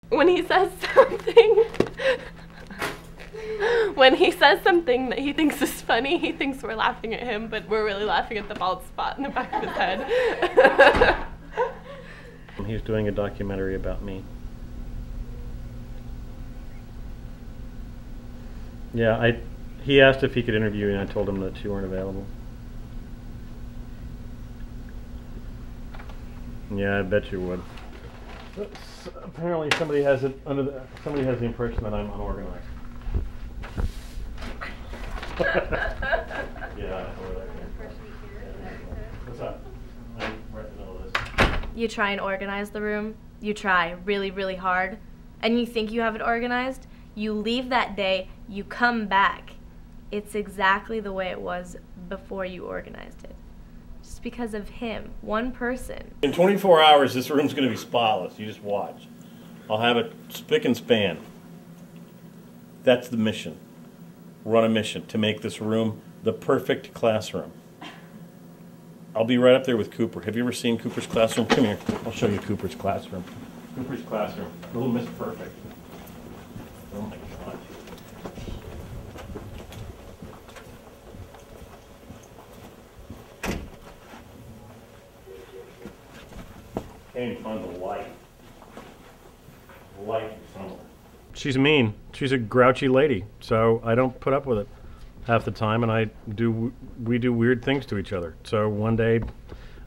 When he says something, when he says something that he thinks is funny, he thinks we're laughing at him, but we're really laughing at the bald spot in the back of his head. He's doing a documentary about me. Yeah, he asked if he could interview you, and I told him that you weren't available. Yeah, I bet you would. Apparently, somebody has it somebody has the impression that I'm unorganized. Yeah, what's up? I'm right in the middle of this. You try and organize the room. You try really, really hard, and you think you have it organized. You leave that day. You come back. It's exactly the way it was before you organized it. Just because of him, one person. In 24 hours, this room's going to be spotless. You just watch. I'll have it spick and span. That's the mission. We're on a mission to make this room the perfect classroom. I'll be right up there with Cooper. Have you ever seen Cooper's classroom? Come here. I'll show you Cooper's classroom. Cooper's classroom. Little Miss Perfect. Oh my God. Can't even find the light. Light somewhere. She's mean. She's a grouchy lady, so I don't put up with it half the time, and we do weird things to each other. So one day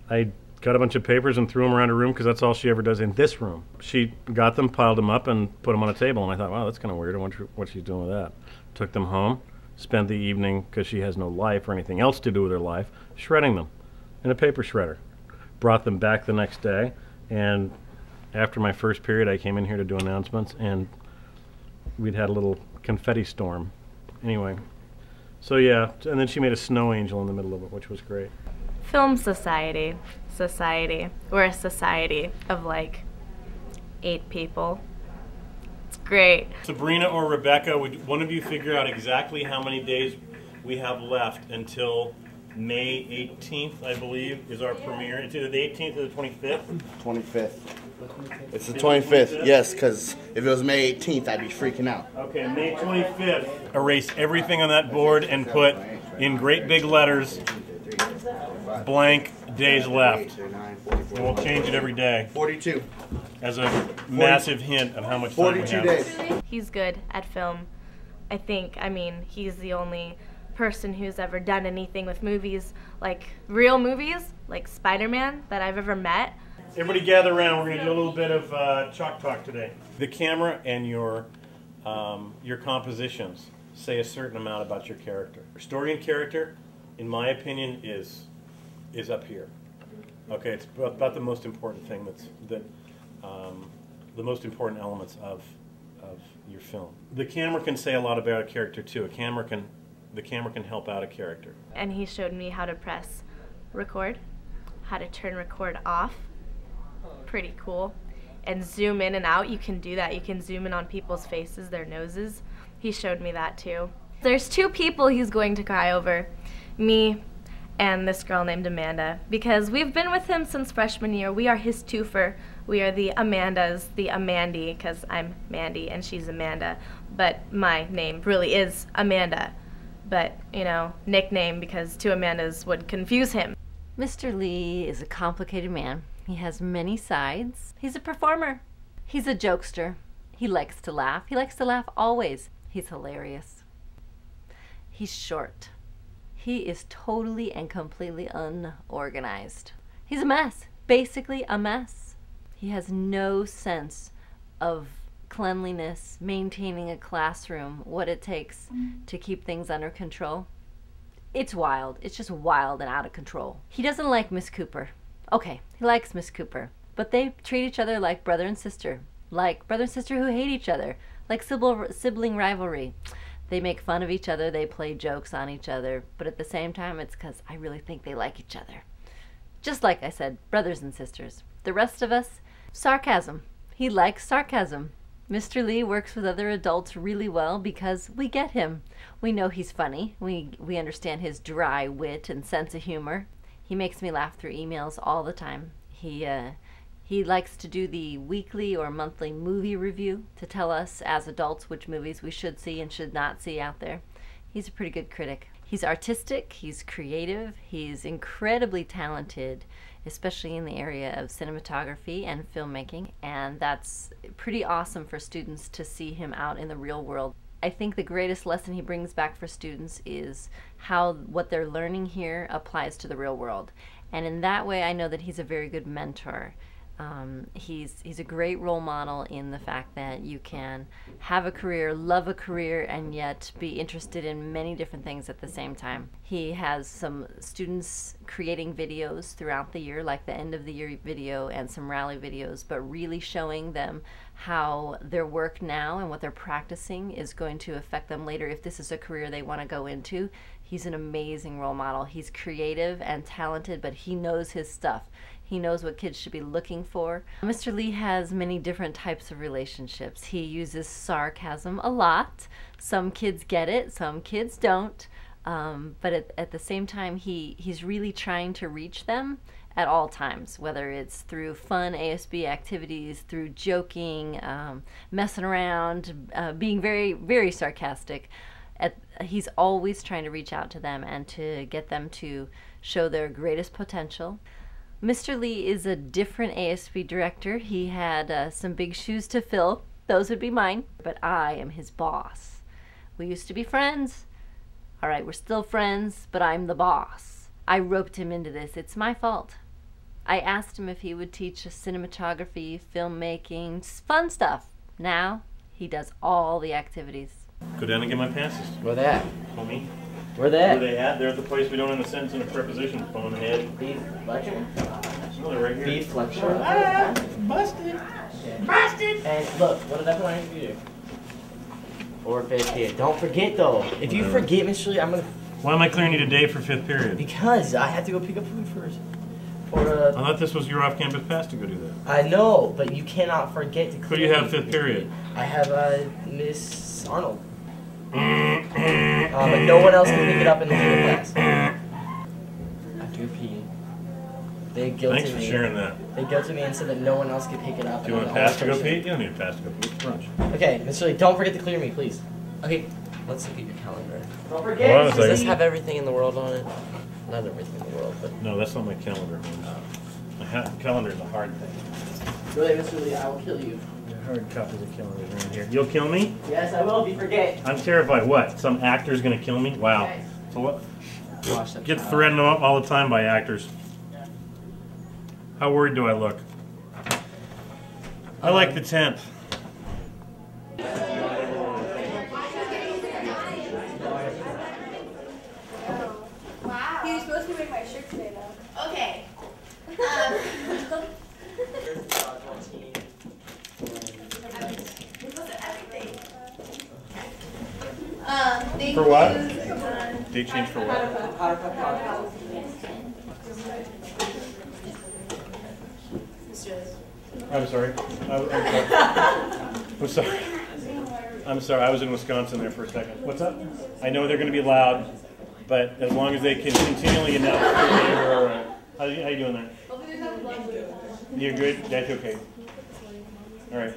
I got a bunch of papers and threw them around her room because that's all she ever does in this room. She got them, piled them up, and put them on a table, and I thought, wow, that's kind of weird. I wonder what she's doing with that. Took them home, spent the evening, because she has no life or anything else to do with her life, shredding them in a paper shredder. Brought them back the next day, and after my first period, I came in here to do announcements, and we'd had a little confetti storm. Anyway, so yeah, and then she made a snow angel in the middle of it, which was great. Film society. We're a society of like 8 people. It's great. Sabrina or Rebecca, would one of you figure out exactly how many days we have left until May 18th, I believe, is our premiere. It's either the 18th or the 25th. 25th. It's the 25th, yes, because if it was May 18th, I'd be freaking out. Okay, May 25th. Erase everything on that board and put in great big letters, blank days left. And we'll change it every day 42. as a massive hint of how much time we have. 42 days. He's good at film. I mean, he's the only person who's ever done anything with movies, like real movies, like Spider-Man, that I've ever met. Everybody gather around. We're going to do a little bit of chalk talk today. The camera and your compositions say a certain amount about your character. Story and character, in my opinion, is up here. Okay, it's about the most important thing. The most important elements of your film. The camera can say a lot about a character too. The camera can help out a character. And he showed me how to press record, how to turn record off. Pretty cool. And zoom in and out. You can do that. You can zoom in on people's faces, their noses. He showed me that too. There's 2 people he's going to cry over. Me and this girl named Amanda. Because we've been with him since freshman year. We are his twofer. We are the Amandas, the Amandy, because I'm Mandy and she's Amanda. But my name really is Amanda. But, you know, nickname because 2 Amandas would confuse him. Mr. Lee is a complicated man. He has many sides. He's a performer. He's a jokester. He likes to laugh. He likes to laugh always. He's hilarious. He's short. He is totally and completely unorganized. He's a mess. Basically a mess. He has no sense of cleanliness, maintaining a classroom, what it takes to keep things under control. It's wild. It's just wild and out of control. He doesn't like Miss Cooper. Okay, he likes Miss Cooper, but they treat each other like brother and sister who hate each other, like sibling rivalry. They make fun of each other, they play jokes on each other, but at the same time, it's because I really think they like each other. Just like I said, brothers and sisters. The rest of us, sarcasm. He likes sarcasm. Mr. Lee works with other adults really well because we get him. We know he's funny. We understand his dry wit and sense of humor. He makes me laugh through emails all the time. He He likes to do the weekly or monthly movie review to tell us as adults which movies we should see and should not see out there. He's a pretty good critic. He's artistic, he's creative, he's incredibly talented, especially in the area of cinematography and filmmaking, and that's pretty awesome for students to see him out in the real world. I think the greatest lesson he brings back for students is how what they're learning here applies to the real world. And in that way, I know that he's a very good mentor. He's a great role model in the fact that you can have a career, love a career, and yet be interested in many different things at the same time. He has some students creating videos throughout the year, like the end of the year video and some rally videos, but really showing them how their work now and what they're practicing is going to affect them later if this is a career they want to go into. He's an amazing role model. He's creative and talented, but he knows his stuff. He knows what kids should be looking for. Mr. Lee has many different types of relationships. He uses sarcasm a lot. Some kids get it, some kids don't. But at the same time, he's really trying to reach them at all times, whether it's through fun ASB activities, through joking, messing around, being very, very sarcastic. He's always trying to reach out to them and to get them to show their greatest potential. Mr. Lee is a different ASB director. He had some big shoes to fill. Those would be mine, but I am his boss. We used to be friends. All right, we're still friends, but I'm the boss. I roped him into this. It's my fault. I asked him if he would teach us cinematography, filmmaking, fun stuff. Now he does all the activities. Go down and get my passes. Where they at? Homie. Where they at? Where they at? They're at the place we don't end the sentence in a preposition. Phone head. Beef lecture? No, they're right here. Beef lecture? Busted. Busted! And look, what did I put on your computer? 4 5th period. Don't forget though. If you forget, Mr. Lee, I'm gonna... Why am I clearing you today for 5th period? Because I have to go pick up food first. I thought this was your off-campus pass to go do that. I know, but you cannot forget to clear. Who do you have 5th period? I have Miss Arnold. But no one else can pick it up in the theater class. I do pee. They guilted Thanks for me. sharing that. They guilted me and said that no one else could pick it up. Do you want a pass to go pee? You don't need a pass to go pee. It's brunch. Okay, Mr. Lee, don't forget to clear me, please. Okay, let's look at your calendar. Don't forget. Hold on a Does this second. have everything in the world on it? Not everything in the world, but... No, that's not my calendar. My calendar is a hard thing. Really, Mr. Lee, I will kill you. Hard copies of calendars around here. You'll kill me? Yes, I will if you forget. I'm terrified. What? Some actor's gonna kill me? Wow. Okay. So what? Watch that Get child. threatened all the time by actors. How worried do I look? I like the 10th. Wow. He was supposed to make my shirt today, though. Okay. Thank For what? you. Date change for what? I'm sorry. I'm sorry. I'm sorry. I was in Wisconsin there for a second. What's up? I know they're going to be loud, but as long as they can continually announce their name, we're all right. How you doing there? You're good? That's okay. All right.